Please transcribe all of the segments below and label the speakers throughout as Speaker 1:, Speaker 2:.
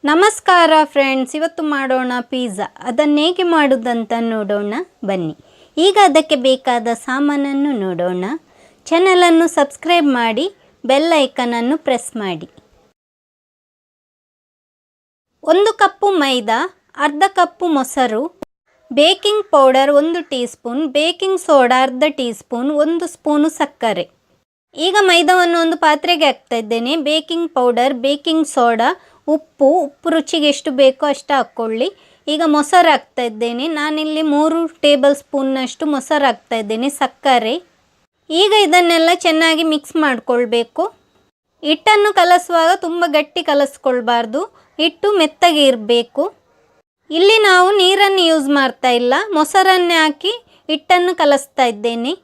Speaker 1: ನಮಸ್ಕಾರ ಫ್ರೆಂಡ್ಸ್, ಇವತ್ತು ಮಾಡೋಣ ಪಿಜ್ಜಾ. ಅದನ್ನು ಹೇಗೆ ಮಾಡೋದಂತ ನೋಡೋಣ ಬನ್ನಿ. ಈಗ ಅದಕ್ಕೆ ಬೇಕಾದ ಸಾಮಾನನ್ನು ನೋಡೋಣ. ಚಾನಲನ್ನು ಸಬ್ಸ್ಕ್ರೈಬ್ ಮಾಡಿ, ಬೆಲ್ ಐಕನನ್ನು ಪ್ರೆಸ್ ಮಾಡಿ. 1 ಕಪ್ಪು ಮೈದಾ, ಅರ್ಧ ಕಪ್ಪು ಮೊಸರು, baking powder 1 tea spoon, baking soda ಅರ್ಧ ಟೀ ಸ್ಪೂನ್, 1 ಸ್ಪೂನು ಸಕ್ಕರೆ. ಈಗ ಮೈದಾವನ್ನು ಒಂದು ಪಾತ್ರೆಗೆ ಹಾಕ್ತಾ ಇದ್ದೇನೆ. ಬೇಕಿಂಗ್ ಪೌಡರ್, ಬೇಕಿಂಗ್ ಸೋಡಾ, ಉಪ್ಪು ರುಚಿಗೆ ಎಷ್ಟು ಬೇಕೋ ಅಷ್ಟು ಹಾಕ್ಕೊಳ್ಳಿ. ಈಗ ಮೊಸರು ಹಾಕ್ತಾ ಇದ್ದೇನೆ. ನಾನಿಲ್ಲಿ 3 ಟೇಬಲ್ ಸ್ಪೂನ್ನಷ್ಟು ಮೊಸರು ಹಾಕ್ತಾ ಇದ್ದೇನೆ. ಸಕ್ಕರೆ. ಈಗ ಇದನ್ನೆಲ್ಲ ಚೆನ್ನಾಗಿ ಮಿಕ್ಸ್ ಮಾಡಿಕೊಳ್ಬೇಕು. ಹಿಟ್ಟನ್ನು ಕಲಸುವಾಗ ತುಂಬ ಗಟ್ಟಿ ಕಲಸ್ಕೊಳ್ಬಾರ್ದು, ಹಿಟ್ಟು ಮೆತ್ತಗೆ ಇರಬೇಕು. ಇಲ್ಲಿ ನಾವು ನೀರನ್ನು ಯೂಸ್ ಮಾಡ್ತಾ ಇಲ್ಲ, ಮೊಸರನ್ನೇ ಹಾಕಿ ಹಿಟ್ಟನ್ನು ಕಲಸ್ತಾ ಇದ್ದೇನೆ.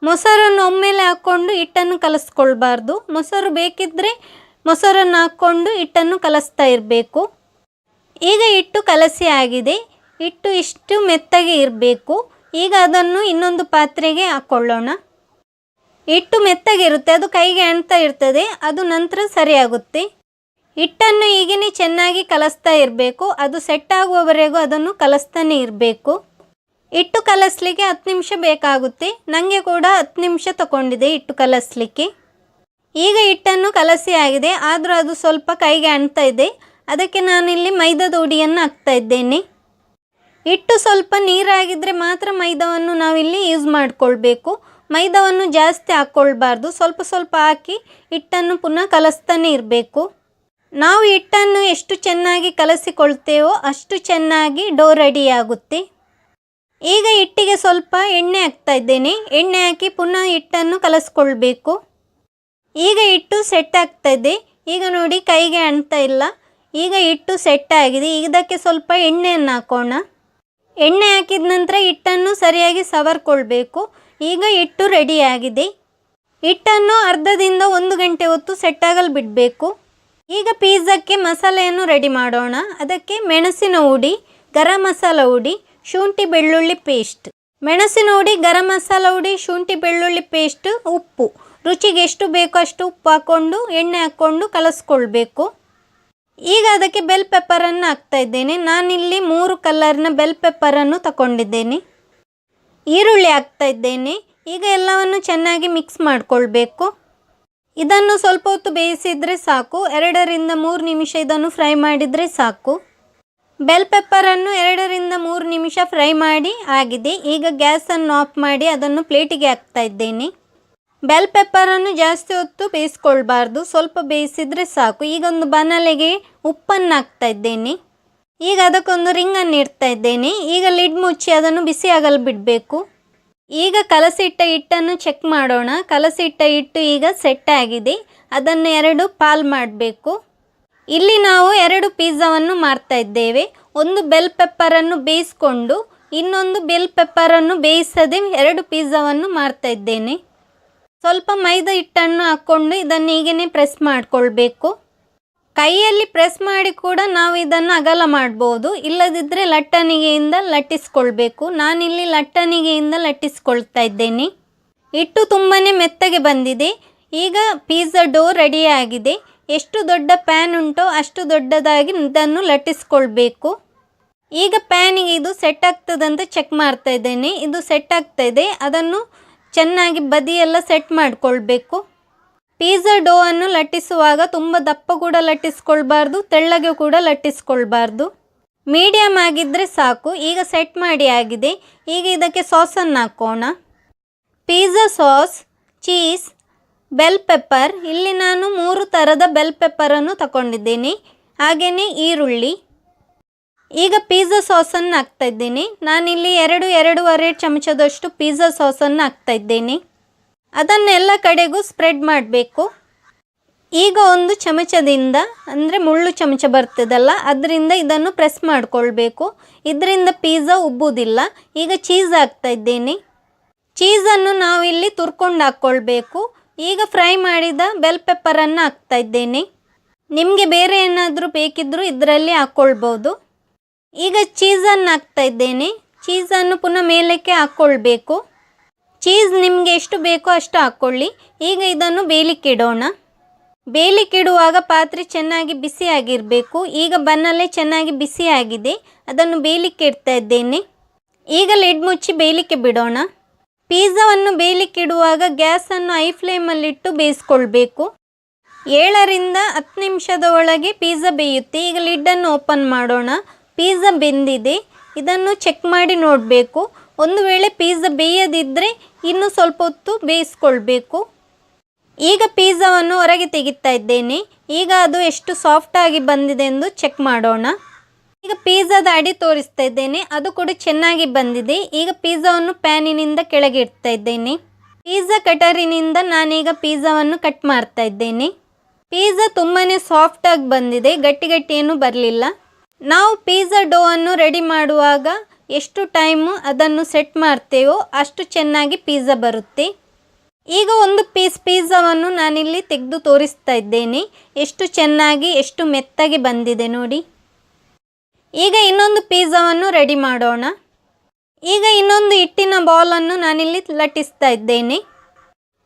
Speaker 1: ಮೊಸರನ್ನು ಒಮ್ಮೆಲೆ ಹಾಕ್ಕೊಂಡು ಹಿಟ್ಟನ್ನು ಕಲಸ್ಕೊಳ್ಬಾರ್ದು. ಮೊಸರು ಬೇಕಿದ್ದರೆ ಮೊಸರನ್ನು ಹಾಕ್ಕೊಂಡು ಹಿಟ್ಟನ್ನು ಕಲಸ್ತಾ ಇರಬೇಕು. ಈಗ ಹಿಟ್ಟು ಕಲಸಿ ಆಗಿದೆ. ಹಿಟ್ಟು ಇಷ್ಟು ಮೆತ್ತಗೆ ಇರಬೇಕು. ಈಗ ಅದನ್ನು ಇನ್ನೊಂದು ಪಾತ್ರೆಗೆ ಹಾಕ್ಕೊಳ್ಳೋಣ. ಹಿಟ್ಟು ಮೆತ್ತಗಿರುತ್ತೆ, ಅದು ಕೈಗೆ ಅಂಟ್ತಾ ಇರ್ತದೆ, ಅದು ನಂತರ ಸರಿಯಾಗುತ್ತೆ. ಹಿಟ್ಟನ್ನು ಹೀಗೇ ಚೆನ್ನಾಗಿ ಕಲಸ್ತಾ ಇರಬೇಕು. ಅದು ಸೆಟ್ ಆಗುವವರೆಗೂ ಅದನ್ನು ಕಲಸ್ತಾನೆ ಇರಬೇಕು. ಹಿಟ್ಟು ಕಲಸಲಿಕ್ಕೆ 10 ನಿಮಿಷ ಬೇಕಾಗುತ್ತೆ. ನನಗೆ ಕೂಡ 10 ನಿಮಿಷ ತಗೊಂಡಿದೆ ಹಿಟ್ಟು ಕಲಸಲಿಕ್ಕೆ. ಈಗ ಹಿಟ್ಟನ್ನು ಕಲಸಿ ಆಗಿದೆ, ಆದರೂ ಅದು ಸ್ವಲ್ಪ ಕೈಗೆ ಅಂಟ್ತಾ ಇದೆ. ಅದಕ್ಕೆ ನಾನಿಲ್ಲಿ ಮೈದಾದ ಹುಡಿಯನ್ನು ಹಾಕ್ತಾ ಇದ್ದೇನೆ. ಹಿಟ್ಟು ಸ್ವಲ್ಪ ನೀರಾಗಿದ್ದರೆ ಮಾತ್ರ ಮೈದಾವನ್ನು ನಾವಿಲ್ಲಿ ಯೂಸ್ ಮಾಡಿಕೊಳ್ಬೇಕು. ಮೈದಾವನ್ನು ಜಾಸ್ತಿ ಹಾಕ್ಕೊಳ್ಬಾರ್ದು, ಸ್ವಲ್ಪ ಸ್ವಲ್ಪ ಹಾಕಿ ಹಿಟ್ಟನ್ನು ಪುನಃ ಕಲಸ್ತಾನೆ ಇರಬೇಕು. ನಾವು ಹಿಟ್ಟನ್ನು ಎಷ್ಟು ಚೆನ್ನಾಗಿ ಕಲಸಿಕೊಳ್ತೇವೋ ಅಷ್ಟು ಚೆನ್ನಾಗಿ ಡೋ ರೆಡಿಯಾಗುತ್ತೆ. ಈಗ ಹಿಟ್ಟಿಗೆ ಸ್ವಲ್ಪ ಎಣ್ಣೆ ಹಾಕ್ತಾ ಇದ್ದೇನೆ. ಎಣ್ಣೆ ಹಾಕಿ ಪುನಃ ಹಿಟ್ಟನ್ನು ಕಲಸ್ಕೊಳ್ಬೇಕು. ಈಗ ಹಿಟ್ಟು ಸೆಟ್ ಆಗ್ತಾ ಇದೆ. ಈಗ ನೋಡಿ, ಕೈಗೆ ಅಂಟ್ತಾ ಇಲ್ಲ. ಈಗ ಹಿಟ್ಟು ಸೆಟ್ ಆಗಿದೆ. ಇದಕ್ಕೆ ಸ್ವಲ್ಪ ಎಣ್ಣೆಯನ್ನು ಹಾಕೋಣ. ಎಣ್ಣೆ ಹಾಕಿದ ನಂತರ ಹಿಟ್ಟನ್ನು ಸರಿಯಾಗಿ ಸವರ್ಕೊಳ್ಬೇಕು. ಈಗ ಹಿಟ್ಟು ರೆಡಿಯಾಗಿದೆ. ಹಿಟ್ಟನ್ನು ಅರ್ಧದಿಂದ 1 ಗಂಟೆ ಹೊತ್ತು ಸೆಟ್ ಆಗಲು ಬಿಡಬೇಕು. ಈಗ ಪಿಜ್ಜಾಕ್ಕೆ ಮಸಾಲೆಯನ್ನು ರೆಡಿ ಮಾಡೋಣ. ಅದಕ್ಕೆ ಮೆಣಸಿನ ಹುಡಿ, ಗರಂ ಮಸಾಲ ಹುಡಿ, ಶುಂಠಿ ಬೆಳ್ಳುಳ್ಳಿ ಪೇಸ್ಟ್. ಮೆಣಸಿನ ಹುಡಿ, ಗರಂ ಮಸಾಲ ಹುಡಿ, ಶುಂಠಿ ಬೆಳ್ಳುಳ್ಳಿ ಪೇಸ್ಟ್, ಉಪ್ಪು ರುಚಿಗೆ ಎಷ್ಟು ಬೇಕೋ ಅಷ್ಟು ಉಪ್ಪು ಹಾಕ್ಕೊಂಡು ಎಣ್ಣೆ ಹಾಕ್ಕೊಂಡು ಕಲಸ್ಕೊಳ್ಬೇಕು. ಈಗ ಅದಕ್ಕೆ ಬೆಲ್ ಪೆಪ್ಪರನ್ನು ಹಾಕ್ತಾ ಇದ್ದೇನೆ. ನಾನಿಲ್ಲಿ 3 ಕಲರ್ನ ಬೆಲ್ ಪೆಪ್ಪರನ್ನು ತಗೊಂಡಿದ್ದೇನೆ. ಈರುಳ್ಳಿ ಹಾಕ್ತಾ ಇದ್ದೇನೆ. ಈಗ ಎಲ್ಲವನ್ನು ಚೆನ್ನಾಗಿ ಮಿಕ್ಸ್ ಮಾಡಿಕೊಳ್ಬೇಕು. ಇದನ್ನು ಸ್ವಲ್ಪ ಹೊತ್ತು ಬೇಯಿಸಿದರೆ ಸಾಕು. 2 ರಿಂದ 3 ನಿಮಿಷ ಇದನ್ನು ಫ್ರೈ ಮಾಡಿದರೆ ಸಾಕು. ಬೆಲ್ ಪೆಪ್ಪರನ್ನು 2 ರಿಂದ 3 ನಿಮಿಷ ಫ್ರೈ ಮಾಡಿ ಆಗಿದೆ. ಈಗ ಗ್ಯಾಸನ್ನು ಆಫ್ ಮಾಡಿ ಅದನ್ನು ಪ್ಲೇಟಿಗೆ ಹಾಕ್ತಾ ಇದ್ದೇನೆ. ಬೆಲ್ ಪೆಪ್ಪರನ್ನು ಜಾಸ್ತಿ ಹೊತ್ತು ಬೇಯಿಸ್ಕೊಳ್ಬಾರ್ದು, ಸ್ವಲ್ಪ ಬೇಯಿಸಿದರೆ ಸಾಕು. ಈಗ ಒಂದು ಬಾಣಲೆಗೆ ಉಪ್ಪನ್ನು ಹಾಕ್ತಾ ಇದ್ದೇನೆ. ಈಗ ಅದಕ್ಕೊಂದು ರಿಂಗನ್ನು ಇಡ್ತಾ ಇದ್ದೇನೆ. ಈಗ ಲಿಡ್ ಮುಚ್ಚಿ ಅದನ್ನು ಬಿಸಿ ಆಗಲು ಬಿಡಬೇಕು. ಈಗ ಕಲಸಿಟ್ಟ ಹಿಟ್ಟನ್ನು ಚೆಕ್ ಮಾಡೋಣ. ಕಲಸಿಟ್ಟ ಹಿಟ್ಟು ಈಗ ಸೆಟ್ ಆಗಿದೆ. ಅದನ್ನು 2 ಪಾಲ್ ಮಾಡಬೇಕು. ಇಲ್ಲಿ ನಾವು 2 ಪಿಜ್ಜಾವನ್ನು ಮಾಡ್ತಾ ಇದ್ದೇವೆ. ಒಂದು ಬೆಲ್ ಪೆಪ್ಪರನ್ನು ಬೇಯಿಸ್ಕೊಂಡು ಇನ್ನೊಂದು ಬೆಲ್ ಪೆಪ್ಪರನ್ನು ಬೇಯಿಸದೆ 2 ಪಿಜ್ಜಾವನ್ನು ಮಾಡ್ತಾ ಇದ್ದೇನೆ. ಸ್ವಲ್ಪ ಮೈದಾ ಹಿಟ್ಟನ್ನು ಹಾಕ್ಕೊಂಡು ಇದನ್ನು ಹೀಗೇ ಪ್ರೆಸ್ ಮಾಡಿಕೊಳ್ಬೇಕು. ಕೈಯಲ್ಲಿ ಪ್ರೆಸ್ ಮಾಡಿ ಕೂಡ ನಾವು ಇದನ್ನು ಅಗಲ ಮಾಡ್ಬೋದು, ಇಲ್ಲದಿದ್ದರೆ ಲಟ್ಟಣಿಗೆಯಿಂದ ಲಟ್ಟಿಸ್ಕೊಳ್ಬೇಕು. ನಾನಿಲ್ಲಿ ಲಟ್ಟಣಿಗೆಯಿಂದ ಲಟ್ಟಿಸ್ಕೊಳ್ತಾ ಇದ್ದೇನೆ. ಹಿಟ್ಟು ತುಂಬಾ ಮೆತ್ತಗೆ ಬಂದಿದೆ. ಈಗ ಪಿಜ್ಜಾ ಡೋ ರೆಡಿಯಾಗಿದೆ. ಎಷ್ಟು ದೊಡ್ಡ ಪ್ಯಾನ್ ಉಂಟೋ ಅಷ್ಟು ದೊಡ್ಡದಾಗಿ ಇದನ್ನು ಲಟ್ಟಿಸ್ಕೊಳ್ಬೇಕು. ಈಗ ಪ್ಯಾನಿಗೆ ಇದು ಸೆಟ್ ಆಗ್ತದಂತ ಚೆಕ್ ಮಾಡ್ತಾ ಇದ್ದೇನೆ. ಇದು ಸೆಟ್ ಆಗ್ತಾ ಇದೆ. ಅದನ್ನು ಚೆನ್ನಾಗಿ ಬದಿಯೆಲ್ಲ ಸೆಟ್ ಮಾಡಿಕೊಳ್ಬೇಕು. ಪಿಜ್ಜಾ ಡೋ ಅನ್ನು ಲಟ್ಟಿಸುವಾಗ ತುಂಬ ದಪ್ಪ ಕೂಡ ಲಟ್ಟಿಸ್ಕೊಳ್ಬಾರ್ದು, ತೆಳ್ಳಗೆ ಕೂಡ ಲಟ್ಟಿಸ್ಕೊಳ್ಬಾರ್ದು. ಮೀಡಿಯಮ್ ಆಗಿದ್ದರೆ ಸಾಕು. ಈಗ ಸೆಟ್ ಮಾಡಿ ಆಗಿದೆ. ಈಗ ಇದಕ್ಕೆ ಸಾಸನ್ನು ಹಾಕೋಣ. Pizza sauce, cheese, bell pepper. ಇಲ್ಲಿ ನಾನು 3 ಥರದ ಬೆಲ್ ಪೆಪ್ಪರನ್ನು ತಗೊಂಡಿದ್ದೇನೆ. ಹಾಗೆಯೇ ಈರುಳ್ಳಿ. ಈಗ ಪಿಜ್ಜಾ ಸಾಸನ್ನು ಹಾಕ್ತಾ ಇದ್ದೇನೆ. ನಾನಿಲ್ಲಿ 2-2.5 ಚಮಚದಷ್ಟು ಪಿಜ್ಜಾ ಸಾಸನ್ನು ಹಾಕ್ತಾ ಇದ್ದೇನೆ. ಅದನ್ನೆಲ್ಲ ಕಡೆಗೂ ಸ್ಪ್ರೆಡ್ ಮಾಡಬೇಕು. ಈಗ ಒಂದು ಚಮಚದಿಂದ, ಅಂದರೆ ಮುಳ್ಳು ಚಮಚ ಬರ್ತದಲ್ಲ, ಅದರಿಂದ ಇದನ್ನು ಪ್ರೆಸ್ ಮಾಡಿಕೊಳ್ಬೇಕು. ಇದರಿಂದ ಪಿಜ್ಜಾ ಉಬ್ಬುವುದಿಲ್ಲ. ಈಗ ಚೀಸ್ ಹಾಕ್ತಾ ಇದ್ದೇನೆ. ಚೀಸನ್ನು ನಾವಿಲ್ಲಿ ತುರ್ಕೊಂಡು ಹಾಕ್ಕೊಳ್ಬೇಕು. ಈಗ ಫ್ರೈ ಮಾಡಿದ ಬೆಲ್ ಪೆಪ್ಪರನ್ನು ಹಾಕ್ತಾ ಇದ್ದೇನೆ. ನಿಮಗೆ ಬೇರೆ ಏನಾದರೂ ಬೇಕಿದ್ದರೂ ಇದರಲ್ಲಿ ಹಾಕ್ಕೊಳ್ಬೋದು. ಈಗ ಚೀಸನ್ನು ಹಾಕ್ತಾ ಇದ್ದೇನೆ. ಚೀಸನ್ನು ಪುನಃ ಮೇಲಕ್ಕೆ ಹಾಕ್ಕೊಳ್ಬೇಕು. ಚೀಸ್ ನಿಮಗೆ ಎಷ್ಟು ಬೇಕೋ ಅಷ್ಟು ಹಾಕ್ಕೊಳ್ಳಿ. ಈಗ ಇದನ್ನು ಬೇಯಲಿಕ್ಕೆ ಇಡೋಣ. ಬೇಯಲಿಕ್ಕಿಡುವಾಗ ಪಾತ್ರೆ ಚೆನ್ನಾಗಿ ಬಿಸಿಯಾಗಿರಬೇಕು. ಈಗ ಬನ್ನಲ್ಲೇ ಚೆನ್ನಾಗಿ ಬಿಸಿಯಾಗಿದೆ, ಅದನ್ನು ಬೇಯಲಿಕ್ಕೆ ಇಡ್ತಾ ಇದ್ದೇನೆ. ಈಗ ಲಿಡ್ ಮುಚ್ಚಿ ಬೇಯಲಿಕ್ಕೆ ಬಿಡೋಣ. ಪಿಜ್ಜಾವನ್ನು ಬೇಯಲಿಕ್ಕಿಡುವಾಗ ಗ್ಯಾಸನ್ನು ಹೈ ಫ್ಲೇಮಲ್ಲಿಟ್ಟು ಬೇಯಿಸ್ಕೊಳ್ಬೇಕು. 7ರಿಂದ 10 ನಿಮಿಷದ ಒಳಗೆ ಪಿಜ್ಜಾ ಬೇಯುತ್ತೆ. ಈಗ ಲಿಡ್ಡನ್ನು ಓಪನ್ ಮಾಡೋಣ. ಪಿಜ್ಜಾ ಬೆಂದಿದೆ, ಇದನ್ನು ಚೆಕ್ ಮಾಡಿ ನೋಡಬೇಕು. ಒಂದು ವೇಳೆ ಪಿಜ್ಜಾ ಬೇಯದಿದ್ದರೆ ಇನ್ನೂ ಸ್ವಲ್ಪ ಹೊತ್ತು ಬೇಯಿಸ್ಕೊಳ್ಬೇಕು. ಈಗ ಪಿಜ್ಜಾವನ್ನು ಹೊರಗೆ ತೆಗಿತಾ ಇದ್ದೇನೆ. ಈಗ ಅದು ಎಷ್ಟು ಸಾಫ್ಟಾಗಿ ಬಂದಿದೆ ಎಂದು ಚೆಕ್ ಮಾಡೋಣ. ಈಗ ಪಿಜ್ಜಾದ ಅಡಿ ತೋರಿಸ್ತಾ ಇದ್ದೇನೆ, ಅದು ಕೂಡ ಚೆನ್ನಾಗಿ ಬಂದಿದೆ. ಈಗ ಪಿಜ್ಜಾವನ್ನು ಪ್ಯಾನಿನಿಂದ ಕೆಳಗೆ ಇಡ್ತಾ ಇದ್ದೇನೆ. ಪಿಜ್ಜಾ ಕಟರಿನಿಂದ ನಾನೀಗ ಪಿಜ್ಜಾವನ್ನು ಕಟ್ ಮಾಡ್ತಾ ಇದ್ದೇನೆ. ಪಿಜ್ಜಾ ತುಂಬಾ ಸಾಫ್ಟಾಗಿ ಬಂದಿದೆ, ಗಟ್ಟಿ ಏನೂ ಬರಲಿಲ್ಲ. ನಾವು ಪಿಜ್ಜಾ ಡೋವನ್ನು ರೆಡಿ ಮಾಡುವಾಗ ಎಷ್ಟು ಟೈಮು ಅದನ್ನು ಸೆಟ್ ಮಾಡ್ತೇವೋ ಅಷ್ಟು ಚೆನ್ನಾಗಿ ಪಿಜ್ಜಾ ಬರುತ್ತೆ. ಈಗ ಒಂದು ಪೀಸ್ ಪಿಜ್ಜಾವನ್ನು ನಾನಿಲ್ಲಿ ತೆಗೆದು ತೋರಿಸ್ತಾ ಇದ್ದೇನೆ, ಎಷ್ಟು ಚೆನ್ನಾಗಿ ಎಷ್ಟು ಮೆತ್ತಗೆ ಬಂದಿದೆ ನೋಡಿ. ಈಗ ಇನ್ನೊಂದು ಪಿಜ್ಜಾವನ್ನು ರೆಡಿ ಮಾಡೋಣ. ಈಗ ಇನ್ನೊಂದು ಹಿಟ್ಟಿನ ಬಾಲನ್ನು ನಾನಿಲ್ಲಿ ಲಟ್ಟಿಸ್ತಾ ಇದ್ದೇನೆ.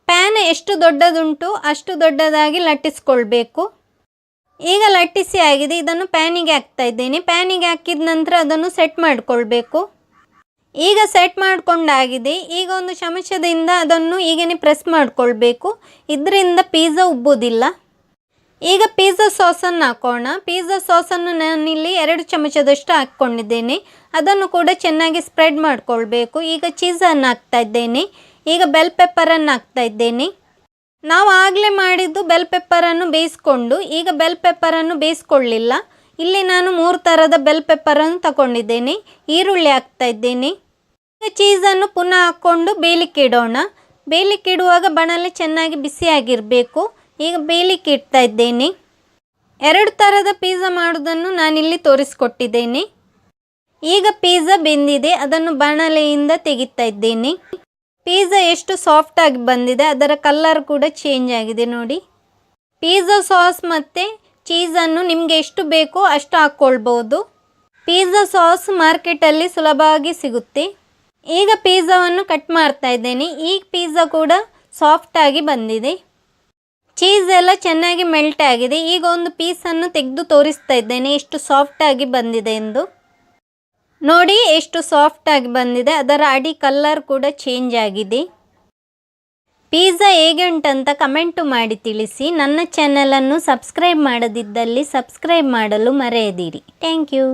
Speaker 1: ಪ್ಯಾನ್ ಎಷ್ಟು ದೊಡ್ಡದುಂಟು ಅಷ್ಟು ದೊಡ್ಡದಾಗಿ ಲಟ್ಟಿಸ್ಕೊಳ್ಬೇಕು. ಈಗ ಲಟ್ಟಿಸಿ ಆಗಿದೆ, ಇದನ್ನು ಪ್ಯಾನಿಗೆ ಹಾಕ್ತಾ ಇದ್ದೇನೆ. ಪ್ಯಾನಿಗೆ ಹಾಕಿದ ನಂತರ ಅದನ್ನು ಸೆಟ್ ಮಾಡಿಕೊಳ್ಬೇಕು. ಈಗ ಸೆಟ್ ಮಾಡಿಕೊಂಡಾಗಿದೆ. ಈಗ ಒಂದು ಚಮಚದಿಂದ ಅದನ್ನು ಹೀಗೇ ಪ್ರೆಸ್ ಮಾಡಿಕೊಳ್ಬೇಕು, ಇದರಿಂದ ಪಿಜ್ಜಾ ಉಬ್ಬುವುದಿಲ್ಲ. ಈಗ ಪಿಜ್ಜಾ ಸಾಸನ್ನು ಹಾಕೋಣ. ಪಿಜ್ಜಾ ಸಾಸನ್ನು ನಾನಿಲ್ಲಿ 2 ಚಮಚದಷ್ಟು ಹಾಕ್ಕೊಂಡಿದ್ದೇನೆ. ಅದನ್ನು ಕೂಡ ಚೆನ್ನಾಗಿ ಸ್ಪ್ರೆಡ್ ಮಾಡಿಕೊಳ್ಬೇಕು. ಈಗ ಚೀಸನ್ನು ಹಾಕ್ತಾ ಇದ್ದೇನೆ. ಈಗ ಬೆಲ್ ಪೆಪ್ಪರನ್ನು ಹಾಕ್ತಾ ಇದ್ದೇನೆ. ನಾವು ಆಗಲೇ ಮಾಡಿದ್ದು ಬೆಲ್ ಪೆಪ್ಪರನ್ನು ಬೇಯಿಸ್ಕೊಂಡು, ಈಗ ಬೆಲ್ ಪೆಪ್ಪರನ್ನು ಬೇಯಿಸ್ಕೊಳ್ಳಿಲ್ಲ. ಇಲ್ಲಿ ನಾನು 3 ಥರದ ಬೆಲ್ ಪೆಪ್ಪರನ್ನು ತಗೊಂಡಿದ್ದೇನೆ. ಈರುಳ್ಳಿ ಹಾಕ್ತಾ ಇದ್ದೇನೆ. ಈಗ ಚೀಸನ್ನು ಪುನಃ ಹಾಕ್ಕೊಂಡು ಬೇಯಲಿಕ್ಕೆ ಇಡೋಣ. ಬೇಯಲಿಕ್ಕೆ ಇಡುವಾಗ ಬಾಣಲೆ ಚೆನ್ನಾಗಿ ಬಿಸಿಯಾಗಿರಬೇಕು. ಈಗ ಬೇಯಲಿಕ್ಕೆ ಇಡ್ತಾ ಇದ್ದೇನೆ. 2 ಥರದ ಪಿಜ್ಜಾ ಮಾಡೋದನ್ನು ನಾನಿಲ್ಲಿ ತೋರಿಸ್ಕೊಟ್ಟಿದ್ದೇನೆ. ಈಗ ಪಿಜ್ಜಾ ಬೆಂದಿದೆ, ಅದನ್ನು ಬಾಣಲೆಯಿಂದ ತೆಗಿತಾ ಇದ್ದೇನೆ. ಪಿಜ್ಜಾ ಎಷ್ಟು ಸಾಫ್ಟಾಗಿ ಬಂದಿದೆ, ಅದರ ಕಲರ್ ಕೂಡ ಚೇಂಜ್ ಆಗಿದೆ ನೋಡಿ. ಪಿಜ್ಜಾ ಸಾಸ್ ಮತ್ತು ಚೀಸನ್ನು ನಿಮಗೆ ಎಷ್ಟು ಬೇಕೋ ಅಷ್ಟು ಹಾಕ್ಕೊಳ್ಬೋದು. ಪಿಜ್ಜಾ ಸಾಸ್ ಮಾರ್ಕೆಟಲ್ಲಿ ಸುಲಭವಾಗಿ ಸಿಗುತ್ತೆ. ಈಗ ಪಿಜ್ಜಾವನ್ನು ಕಟ್ ಮಾಡ್ತಾ ಇದ್ದೇನೆ. ಈ ಪಿಜ್ಜಾ ಕೂಡ ಸಾಫ್ಟಾಗಿ ಬಂದಿದೆ, ಚೀಸ್ ಎಲ್ಲ ಚೆನ್ನಾಗಿ ಮೆಲ್ಟ್ ಆಗಿದೆ. ಈಗ ಒಂದು ಪೀಸನ್ನು ತೆಗೆದು ತೋರಿಸ್ತಾ ಇದ್ದೇನೆ ಎಷ್ಟು ಸಾಫ್ಟಾಗಿ ಬಂದಿದೆ ಎಂದು. ನೋಡಿ ಎಷ್ಟು ಸಾಫ್ಟಾಗಿ ಬಂದಿದೆ, ಅದರ ಅಡಿ ಕಲರ್ ಕೂಡ ಚೇಂಜ್ ಆಗಿದೆ. ಪಿಜ್ಜಾ ಹೇಗೆ ಉಂಟಂತ ಕಮೆಂಟು ಮಾಡಿ ತಿಳಿಸಿ. ನನ್ನ ಚಾನಲನ್ನು ಸಬ್ಸ್ಕ್ರೈಬ್ ಮಾಡದಿದ್ದಲ್ಲಿ ಸಬ್ಸ್ಕ್ರೈಬ್ ಮಾಡಲು ಮರೆಯದಿರಿ. Thank you.